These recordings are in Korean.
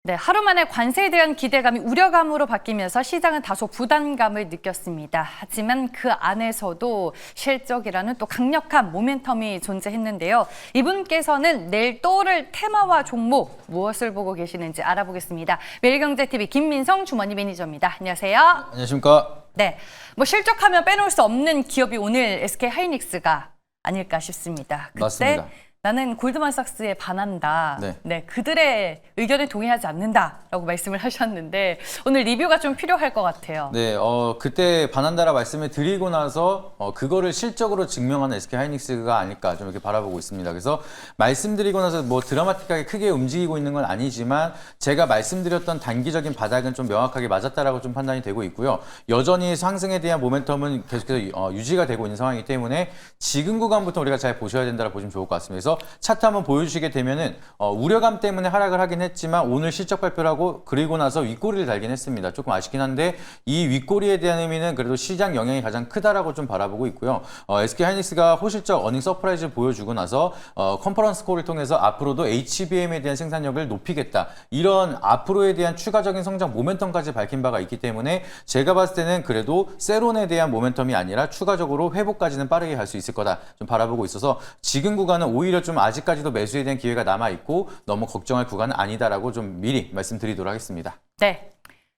네, 하루 만에 관세에 대한 기대감이 우려감으로 바뀌면서 시장은 다소 부담감을 느꼈습니다. 하지만 그 안에서도 실적이라는 또 강력한 모멘텀이 존재했는데요. 이분께서는 내일 떠오를 테마와 종목 무엇을 보고 계시는지 알아보겠습니다. 매일경제TV 김민성 주머니 매니저입니다. 안녕하세요. 안녕하십니까. 네, 실적하면 빼놓을 수 없는 기업이 오늘 SK하이닉스가 아닐까 싶습니다. 그때 맞습니다. 나는 골드만삭스에 반한다. 네. 그들의 의견에 동의하지 않는다라고 말씀을 하셨는데 오늘 리뷰가 좀 필요할 것 같아요. 네, 그때 반한다라 말씀을 드리고 나서 그거를 실적으로 증명하는 SK하이닉스가 아닐까 좀 이렇게 바라보고 있습니다. 그래서 말씀드리고 나서 뭐 드라마틱하게 크게 움직이고 있는 건 아니지만 제가 말씀드렸던 단기적인 바닥은 좀 명확하게 맞았다라고 좀 판단이 되고 있고요. 여전히 상승에 대한 모멘텀은 계속해서 유지가 되고 있는 상황이기 때문에 지금 구간부터 우리가 잘 보셔야 된다고 보시면 좋을 것 같습니다. 그래서 차트 한번 보여주시게 되면은 우려감 때문에 하락을 하긴 했지만 오늘 실적 발표를 하고 그리고 나서 윗꼬리를 달긴 했습니다. 조금 아쉽긴 한데 이 윗꼬리에 대한 의미는 그래도 시장 영향이 가장 크다라고 좀 바라보고 있고요. SK하이닉스가 호실적 어닝 서프라이즈를 보여주고 나서 컨퍼런스 콜을 통해서 앞으로도 HBM에 대한 생산력을 높이겠다. 이런 앞으로에 대한 추가적인 성장 모멘텀까지 밝힌 바가 있기 때문에 제가 봤을 때는 그래도 세론에 대한 모멘텀이 아니라 추가적으로 회복까지는 빠르게 갈 수 있을 거다. 좀 바라보고 있어서 지금 구간은 오히려 좀 아직까지도 매수에 대한 기회가 남아있고 너무 걱정할 구간은 아니다라고 좀 미리 말씀드리도록 하겠습니다. 네.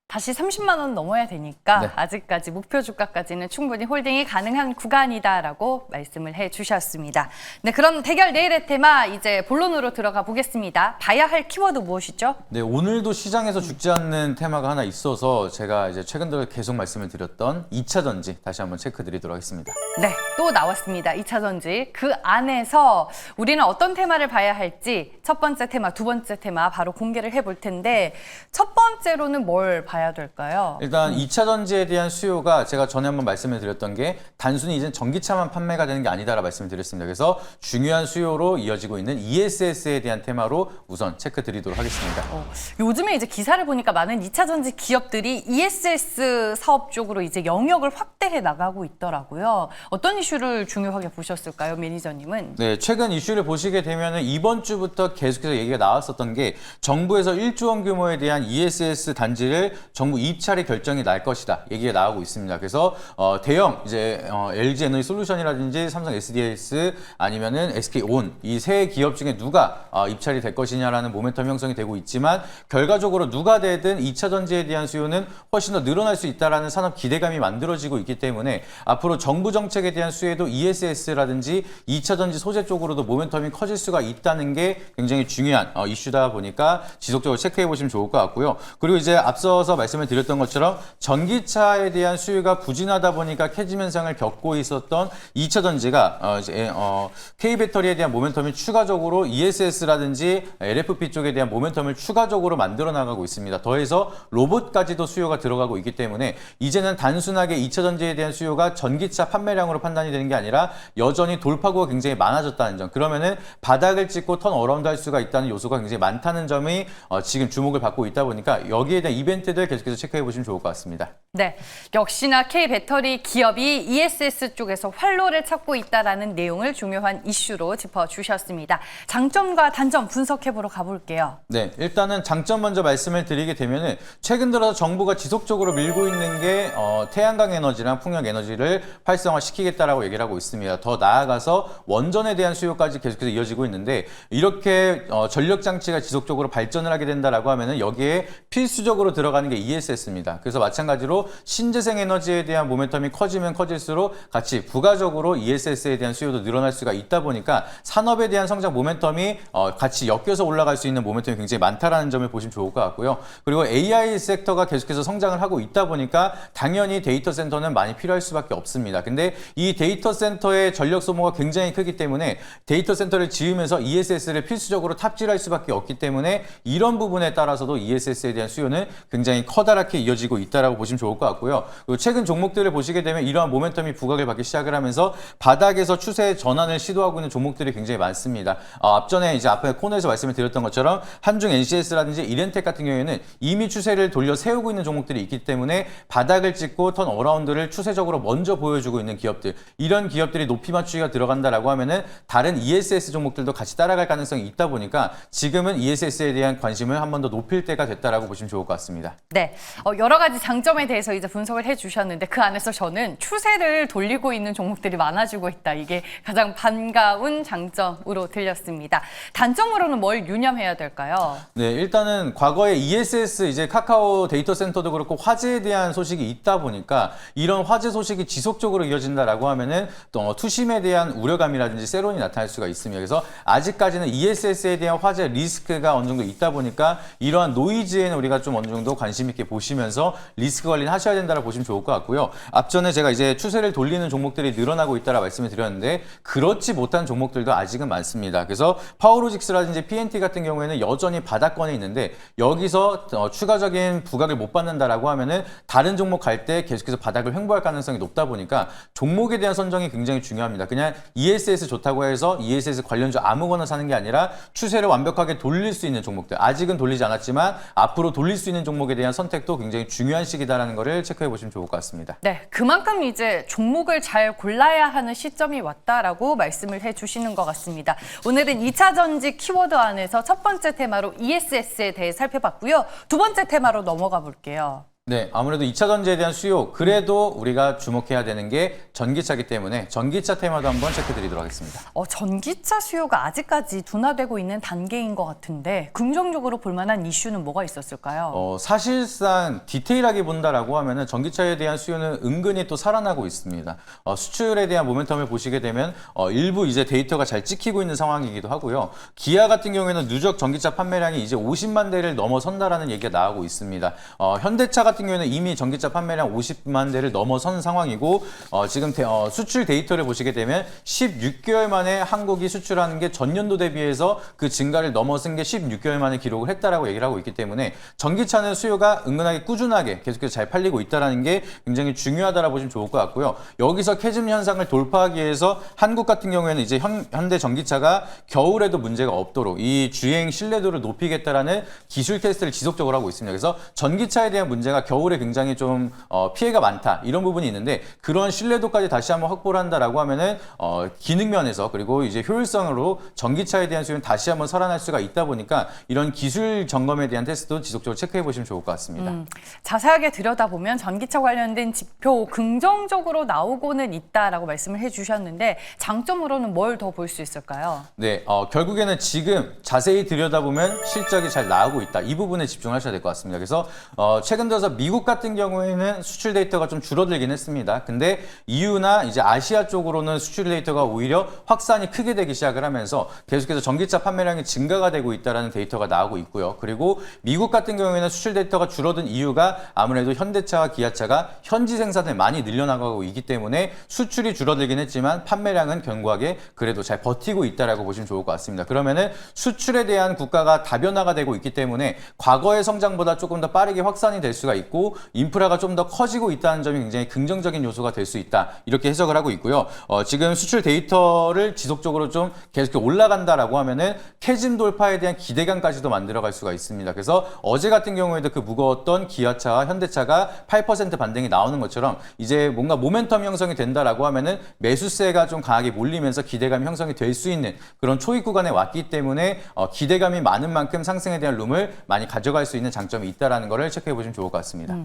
다시 30만 원 넘어야 되니까 네. 아직까지 목표 주가까지는 충분히 홀딩이 가능한 구간이다라고 말씀을 해주셨습니다. 네, 그럼 대결 내일의 테마 이제 본론으로 들어가 보겠습니다. 봐야 할 키워드 무엇이죠? 네, 오늘도 시장에서 죽지 않는 테마가 하나 있어서 제가 이제 최근 들어 계속 말씀을 드렸던 2차 전지 다시 한번 체크 드리도록 하겠습니다. 네, 또 나왔습니다. 2차 전지. 그 안에서 우리는 어떤 테마를 봐야 할지 첫 번째 테마, 두 번째 테마 바로 공개를 해볼 텐데 첫 번째로는 뭘 봐야 될까요? 일단 2차 전지에 대한 수요가 제가 전에 한번 말씀을 드렸던 게 단순히 이제 전기차만 판매가 되는 게 아니다라 말씀을 드렸습니다. 그래서 중요한 수요로 이어지고 있는 ESS에 대한 테마로 우선 체크 드리도록 하겠습니다. 요즘에 이제 기사를 보니까 많은 2차 전지 기업들이 ESS 사업 쪽으로 이제 영역을 확대해 나가고 있더라고요. 어떤 이슈를 중요하게 보셨을까요, 매니저님은? 네, 최근 이슈를 보시게 되면은 이번 주부터 계속해서 얘기가 나왔었던 게 정부에서 1조 원 규모에 대한 ESS 단지를 정부 입찰의 결정이 날 것이다 얘기가 나오고 있습니다. 그래서 대형 이제 LG 에너지 솔루션이라든지 삼성 SDS 아니면은 SK온 이 세 기업 중에 누가 입찰이 될 것이냐라는 모멘텀 형성이 되고 있지만 결과적으로 누가 되든 2차 전지에 대한 수요는 훨씬 더 늘어날 수 있다라는 산업 기대감이 만들어지고 있기 때문에 앞으로 정부 정책에 대한 수혜도 ESS라든지 2차 전지 소재 쪽으로도 모멘텀이 커질 수가 있다는 게 굉장히 중요한 이슈다 보니까 지속적으로 체크해 보시면 좋을 것 같고요. 그리고 이제 앞서서 말씀을 드렸던 것처럼 전기차에 대한 수요가 부진하다 보니까 캐즘 현상을 겪고 있었던 2차 전지가 K배터리에 대한 모멘텀이 추가적으로 ESS라든지 LFP 쪽에 대한 모멘텀을 추가적으로 만들어 나가고 있습니다. 더해서 로봇까지도 수요가 들어가고 있기 때문에 이제는 단순하게 2차 전지에 대한 수요가 전기차 판매량으로 판단이 되는 게 아니라 여전히 돌파구가 굉장히 많아졌다는 점. 그러면은 바닥을 찍고 턴 어라운드 할 수가 있다는 요소가 굉장히 많다는 점이 지금 주목을 받고 있다 보니까 여기에 대한 이벤트들 계속해서 체크해 보시면 좋을 것 같습니다. 네, 역시나 K배터리 기업이 ESS 쪽에서 활로를 찾고 있다는 내용을 중요한 이슈로 짚어주셨습니다. 장점과 단점 분석해보러 가볼게요. 네, 일단은 장점 먼저 말씀을 드리게 되면은 최근 들어서 정부가 지속적으로 밀고 있는 게 태양광 에너지랑 풍력 에너지를 활성화시키겠다라고 얘기를 하고 있습니다. 더 나아가서 원전에 대한 수요까지 계속해서 이어지고 있는데 이렇게 전력 장치가 지속적으로 발전을 하게 된다라고 하면은 여기에 필수적으로 들어가는 게 ESS입니다. 그래서 마찬가지로 신재생 에너지에 대한 모멘텀이 커지면 커질수록 같이 부가적으로 ESS에 대한 수요도 늘어날 수가 있다 보니까 산업에 대한 성장 모멘텀이 같이 엮여서 올라갈 수 있는 모멘텀이 굉장히 많다라는 점을 보시면 좋을 것 같고요. 그리고 AI 섹터가 계속해서 성장을 하고 있다 보니까 당연히 데이터 센터는 많이 필요할 수밖에 없습니다. 근데 이 데이터 센터의 전력 소모가 굉장히 크기 때문에 데이터 센터를 지으면서 ESS를 필수적으로 탑재할 수밖에 없기 때문에 이런 부분에 따라서도 ESS에 대한 수요는 굉장히 커다랗게 이어지고 있다라고 보시면 좋을 것 같고요. 그리고 최근 종목들을 보시게 되면 이러한 모멘텀이 부각을 받기 시작을 하면서 바닥에서 추세 전환을 시도하고 있는 종목들이 굉장히 많습니다. 앞전에 이제 앞에 코너에서 말씀을 드렸던 것처럼 한중 NCS라든지 이렌텍 같은 경우에는 이미 추세를 돌려 세우고 있는 종목들이 있기 때문에 바닥을 찍고 턴 어라운드를 추세적으로 먼저 보여주고 있는 기업들, 이런 기업들이 높이 맞추기가 들어간다라고 하면은 다른 ESS 종목들도 같이 따라갈 가능성이 있다 보니까 지금은 ESS에 대한 관심을 한 번 더 높일 때가 됐다라고 보시면 좋을 것 같습니다. 네, 여러 가지 장점에 대해서 이제 분석을 해주셨는데 그 안에서 저는 추세를 돌리고 있는 종목들이 많아지고 있다. 이게 가장 반가운 장점으로 들렸습니다. 단점으로는 뭘 유념해야 될까요? 네, 일단은 과거에 ESS 이제 카카오 데이터 센터도 그렇고 화재에 대한 소식이 있다 보니까 이런 화재 소식이 지속적으로 이어진다라고 하면은 또 투심에 대한 우려감이라든지 세론이 나타날 수가 있습니다. 그래서 아직까지는 ESS에 대한 화재 리스크가 어느 정도 있다 보니까 이러한 노이즈에는 우리가 좀 어느 정도 관심 있게 보시면서 리스크 관리는 하셔야 된다고 보시면 좋을 것 같고요. 앞전에 제가 이제 추세를 돌리는 종목들이 늘어나고 있다라 말씀을 드렸는데 그렇지 못한 종목들도 아직은 많습니다. 그래서 파워로직스라든지 PNT 같은 경우에는 여전히 바닥권에 있는데 여기서 추가적인 부각을 못 받는다라고 하면은 다른 종목 갈 때 계속해서 바닥을 횡보할 가능성이 높다 보니까 종목에 대한 선정이 굉장히 중요합니다. 그냥 ESS 좋다고 해서 ESS 관련주 아무거나 사는 게 아니라 추세를 완벽하게 돌릴 수 있는 종목들, 아직은 돌리지 않았지만 앞으로 돌릴 수 있는 종목에 대한 선택도 굉장히 중요한 시기다라는 것을 체크해 보시면 좋을 것 같습니다. 네, 그만큼 이제 종목을 잘 골라야 하는 시점이 왔다라고 말씀을 해주시는 것 같습니다. 오늘은 2차 전지 키워드 안에서 첫 번째 테마로 ESS에 대해 살펴봤고요. 두 번째 테마로 넘어가 볼게요. 네, 아무래도 2차 전지에 대한 수요, 그래도 우리가 주목해야 되는 게 전기차이기 때문에 전기차 테마도 한번 체크드리도록 하겠습니다. 전기차 수요가 아직까지 둔화되고 있는 단계인 것 같은데 긍정적으로 볼 만한 이슈는 뭐가 있었을까요? 사실상 디테일하게 본다라고 하면은 전기차에 대한 수요는 은근히 또 살아나고 있습니다. 수출에 대한 모멘텀을 보시게 되면 일부 이제 데이터가 잘 찍히고 있는 상황이기도 하고요. 기아 같은 경우에는 누적 전기차 판매량이 이제 50만 대를 넘어선다라는 얘기가 나오고 있습니다. 현대차 같은 경우에는 이미 전기차 판매량 50만 대를 넘어선 상황이고 지금 수출 데이터를 보시게 되면 16개월 만에 한국이 수출하는 게 전년도 대비해서 그 증가를 넘어선 게 16개월 만에 기록을 했다라고 얘기를 하고 있기 때문에 전기차는 수요가 은근하게 꾸준하게 계속해서 잘 팔리고 있다는 게 굉장히 중요하다라고 보시면 좋을 것 같고요. 여기서 캐즘 현상을 돌파하기 위해서 한국 같은 경우에는 이제 현대 전기차가 겨울에도 문제가 없도록 이 주행 신뢰도를 높이겠다라는 기술 테스트를 지속적으로 하고 있습니다. 그래서 전기차에 대한 문제가 겨울에 굉장히 좀 피해가 많다 이런 부분이 있는데 그런 신뢰도까지 다시 한번 확보를 한다라고 하면은 기능 면에서 그리고 이제 효율성으로 전기차에 대한 수요는 다시 한번 살아날 수가 있다 보니까 이런 기술 점검에 대한 테스트도 지속적으로 체크해 보시면 좋을 것 같습니다. 자세하게 들여다보면 전기차 관련된 지표 긍정적으로 나오고는 있다라고 말씀을 해주셨는데 장점으로는 뭘 더 볼 수 있을까요? 네, 결국에는 지금 자세히 들여다보면 실적이 잘 나오고 있다. 이 부분에 집중하셔야 될 것 같습니다. 그래서 최근 들어서 미국 같은 경우에는 수출 데이터가 좀 줄어들긴 했습니다. 근데 EU나 이제 아시아 쪽으로는 수출 데이터가 오히려 확산이 크게 되기 시작을 하면서 계속해서 전기차 판매량이 증가가 되고 있다는 데이터가 나오고 있고요. 그리고 미국 같은 경우에는 수출 데이터가 줄어든 이유가 아무래도 현대차와 기아차가 현지 생산을 많이 늘려나가고 있기 때문에 수출이 줄어들긴 했지만 판매량은 견고하게 그래도 잘 버티고 있다라고 보시면 좋을 것 같습니다. 그러면은 수출에 대한 국가가 다변화가 되고 있기 때문에 과거의 성장보다 조금 더 빠르게 확산이 될 수가 있고 인프라가 좀 더 커지고 있다는 점이 굉장히 긍정적인 요소가 될 수 있다. 이렇게 해석을 하고 있고요. 지금 수출 데이터를 지속적으로 좀 계속 올라간다라고 하면은 캐즘 돌파에 대한 기대감까지도 만들어갈 수가 있습니다. 그래서 어제 같은 경우에도 그 무거웠던 기아차와 현대차가 8% 반등이 나오는 것처럼 이제 뭔가 모멘텀 형성이 된다라고 하면은 매수세가 좀 강하게 몰리면서 기대감이 형성이 될 수 있는 그런 초입 구간에 왔기 때문에 기대감이 많은 만큼 상승에 대한 룸을 많이 가져갈 수 있는 장점이 있다라는 것을 체크해 보시면 좋을 것 같습니다.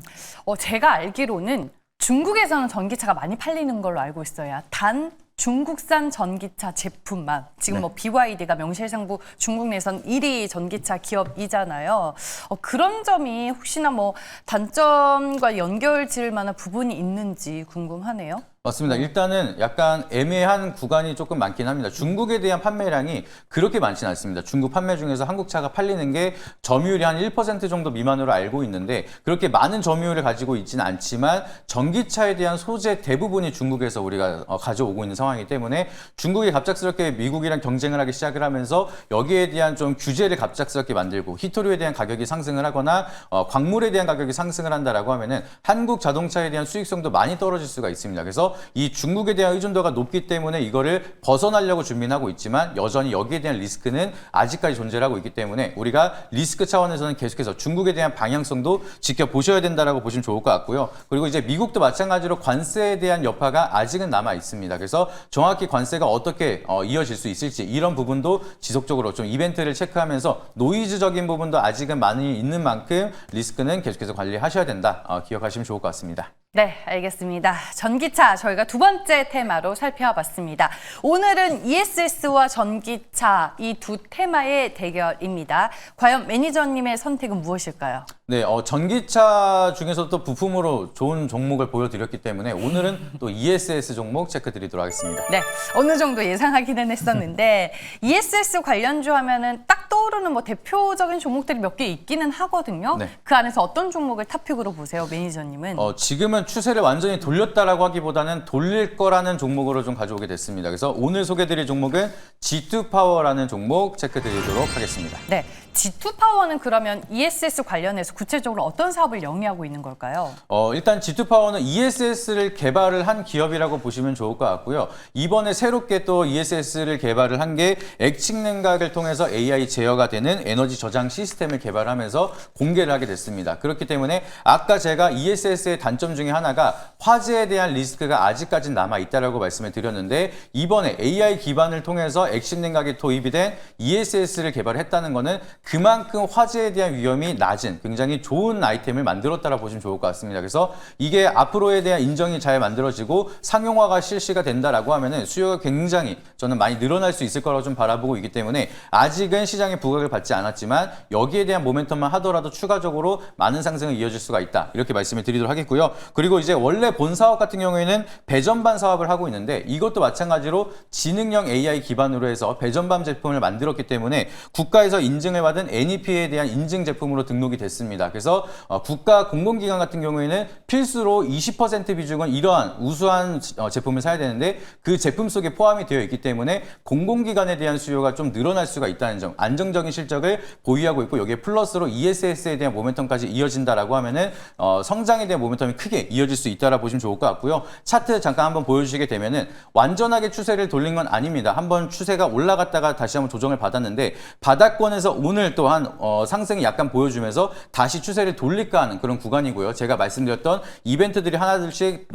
제가 알기로는 중국에서는 전기차가 많이 팔리는 걸로 알고 있어요. 단 중국산 전기차 제품만 지금 뭐 BYD가 명실상부 중국 내선 1위 전기차 기업이잖아요. 그런 점이 혹시나 뭐 단점과 연결 지을 만한 부분이 있는지 궁금하네요. 맞습니다. 일단은 약간 애매한 구간이 조금 많긴 합니다. 중국에 대한 판매량이 그렇게 많지는 않습니다. 중국 판매 중에서 한국 차가 팔리는 게 점유율이 한 1% 정도 미만으로 알고 있는데 그렇게 많은 점유율을 가지고 있지는 않지만 전기차에 대한 소재 대부분이 중국에서 우리가 가져오고 있는 상황이기 때문에 중국이 갑작스럽게 미국이랑 경쟁을 하기 시작을 하면서 여기에 대한 좀 규제를 갑작스럽게 만들고 히토류에 대한 가격이 상승을 하거나 광물에 대한 가격이 상승을 한다라고 하면은 한국 자동차에 대한 수익성도 많이 떨어질 수가 있습니다. 그래서 이 중국에 대한 의존도가 높기 때문에 이거를 벗어나려고 준비는 하고 있지만 여전히 여기에 대한 리스크는 아직까지 존재를 하고 있기 때문에 우리가 리스크 차원에서는 계속해서 중국에 대한 방향성도 지켜보셔야 된다라고 보시면 좋을 것 같고요. 그리고 이제 미국도 마찬가지로 관세에 대한 여파가 아직은 남아 있습니다. 그래서 정확히 관세가 어떻게 이어질 수 있을지 이런 부분도 지속적으로 좀 이벤트를 체크하면서 노이즈적인 부분도 아직은 많이 있는 만큼 리스크는 계속해서 관리하셔야 된다. 기억하시면 좋을 것 같습니다. 네, 알겠습니다. 전기차 저희가 두 번째 테마로 살펴봤습니다. 오늘은 ESS와 전기차 이 두 테마의 대결입니다. 과연 매니저님의 선택은 무엇일까요? 네, 전기차 중에서 또 부품으로 좋은 종목을 보여드렸기 때문에 오늘은 또 ESS 종목 체크 드리도록 하겠습니다. 네, 어느 정도 예상하기는 했었는데 ESS 관련주 하면은 딱 떠오르는 뭐 대표적인 종목들이 몇 개 있기는 하거든요. 네. 그 안에서 어떤 종목을 탑픽으로 보세요, 매니저님은? 지금은 추세를 완전히 돌렸다라고 하기보다는 돌릴 거라는 종목으로 좀 가져오게 됐습니다. 그래서 오늘 소개드릴 종목은 G2파워라는 종목 체크 드리도록 하겠습니다. 네, G2파워는 그러면 ESS 관련해서 구체적으로 어떤 사업을 영위하고 있는 걸까요? 일단 G2파워는 ESS를 개발을 한 기업이라고 보시면 좋을 것 같고요. 이번에 새롭게 또 ESS를 개발을 한 게 액측 냉각을 통해서 AI 제어가 되는 에너지 저장 시스템을 개발하면서 공개를 하게 됐습니다. 그렇기 때문에 아까 제가 ESS의 단점 중에 하나가 화재에 대한 리스크가 아직까지 남아 있다라고 말씀을 드렸는데 이번에 AI 기반을 통해서 액측 냉각이 도입이 된 ESS를 개발했다는 것은 그만큼 화재에 대한 위험이 낮은 굉장히 좋은 아이템을 만들었다고 보시면 좋을 것 같습니다. 그래서 이게 앞으로에 대한 인정이 잘 만들어지고 상용화가 실시가 된다라고 하면은 수요가 굉장히 저는 많이 늘어날 수 있을 거라고 좀 바라보고 있기 때문에 아직은 시장의 부각을 받지 않았지만 여기에 대한 모멘텀만 하더라도 추가적으로 많은 상승을 이어질 수가 있다. 이렇게 말씀을 드리도록 하겠고요. 그리고 이제 원래 본 사업 같은 경우에는 배전반 사업을 하고 있는데 이것도 마찬가지로 지능형 AI 기반으로 해서 배전반 제품을 만들었기 때문에 국가에서 인증을 받은 NEP에 대한 인증 제품으로 등록이 됐습니다. 그래서 국가 공공기관 같은 경우에는 필수로 20% 비중은 이러한 우수한 제품을 사야 되는데 그 제품 속에 포함이 되어 있기 때문에 공공기관에 대한 수요가 좀 늘어날 수가 있다는 점, 안정적인 실적을 보유하고 있고 여기에 플러스로 ESS에 대한 모멘텀까지 이어진다라고 하면은 성장에 대한 모멘텀이 크게 이어질 수 있다라 보시면 좋을 것 같고요. 차트 잠깐 한번 보여주시게 되면은 완전하게 추세를 돌린 건 아닙니다. 한번 추세가 올라갔다가 다시 한번 조정을 받았는데 바닥권에서 오늘 또한 상승이 약간 보여주면서 다시 추세를 돌릴까 하는 그런 구간이고요. 제가 말씀드렸던 이벤트들이 하나둘씩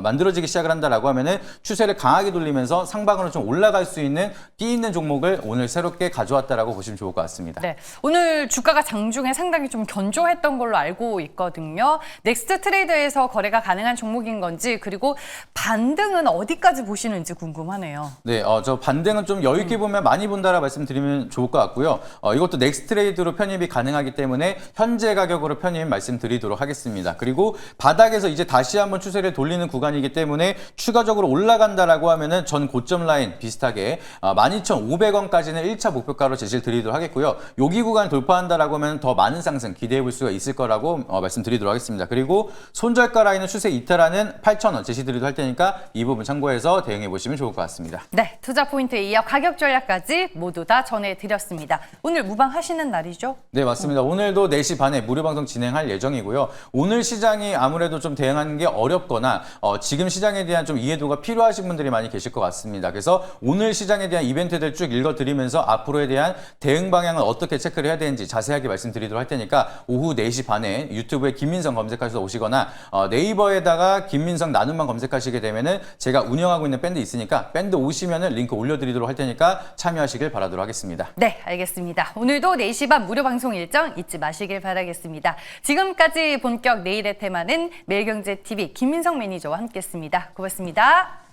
만들어지기 시작을 한다라고 하면은 추세를 강하게 돌리면서 상방으로 좀 올라갈 수 있는 끼 있는 종목을 오늘 새롭게 가져왔다라고 보시면 좋을 것 같습니다. 네, 오늘 주가가 장중에 상당히 좀 견조했던 걸로 알고 있거든요. 넥스트 트레이드에서 거래가 가능한 종목인 건지 그리고 반등은 어디까지 보시는지 궁금하네요. 네, 저 반등은 좀 여유 있게 보면 많이 본다라 말씀드리면 좋을 것 같고요. 이것도 넥스트 트레이드로 편입이 가능하기 때문에 현재 가격으로 편입 말씀드리도록 하겠습니다. 그리고 바닥에서 이제 다시 한번 추세를 돌리는 구간이기 때문에 추가적으로 올라간다라고 하면은 전 고점 라인 비슷하게 12,500원까지는 1차 목표가로 제시를 드리도록 하겠고요. 여기 구간을 돌파한다라고 하면 더 많은 상승 기대해 볼 수가 있을 거라고 말씀드리도록 하겠습니다. 그리고 손절가 라인은 추세 이탈하는 8,000원 제시드리도록 할 테니까 이 부분 참고해서 대응해 보시면 좋을 것 같습니다. 네, 투자 포인트에 이어 가격 전략까지 모두 다 전해드렸습니다. 오늘 무방하시는 날이죠? 네, 맞습니다. 오늘도 4시 반에 무료 방송 진행할 예정이고요. 오늘 시장이 아무래도 좀 대응하는 게 어렵거나 지금 시장에 대한 좀 이해도가 필요하신 분들이 많이 계실 것 같습니다. 그래서 오늘 시장에 대한 이벤트들 쭉 읽어드리면서 앞으로에 대한 대응 방향을 어떻게 체크를 해야 되는지 자세하게 말씀드리도록 할 테니까 오후 4시 반에 유튜브에 김민성 검색하셔서 오시거나 네이버에다가 김민성 나눔만 검색하시게 되면은 제가 운영하고 있는 밴드 있으니까 밴드 오시면은 링크 올려드리도록 할 테니까 참여하시길 바라도록 하겠습니다. 네, 알겠습니다. 오늘도 4시 반 무료 방송 일정 잊지 마시길 바라겠습니다. 지금까지 본격 내일의 테마는 매일경제TV 김민성 매니저와 함께했습니다. 고맙습니다.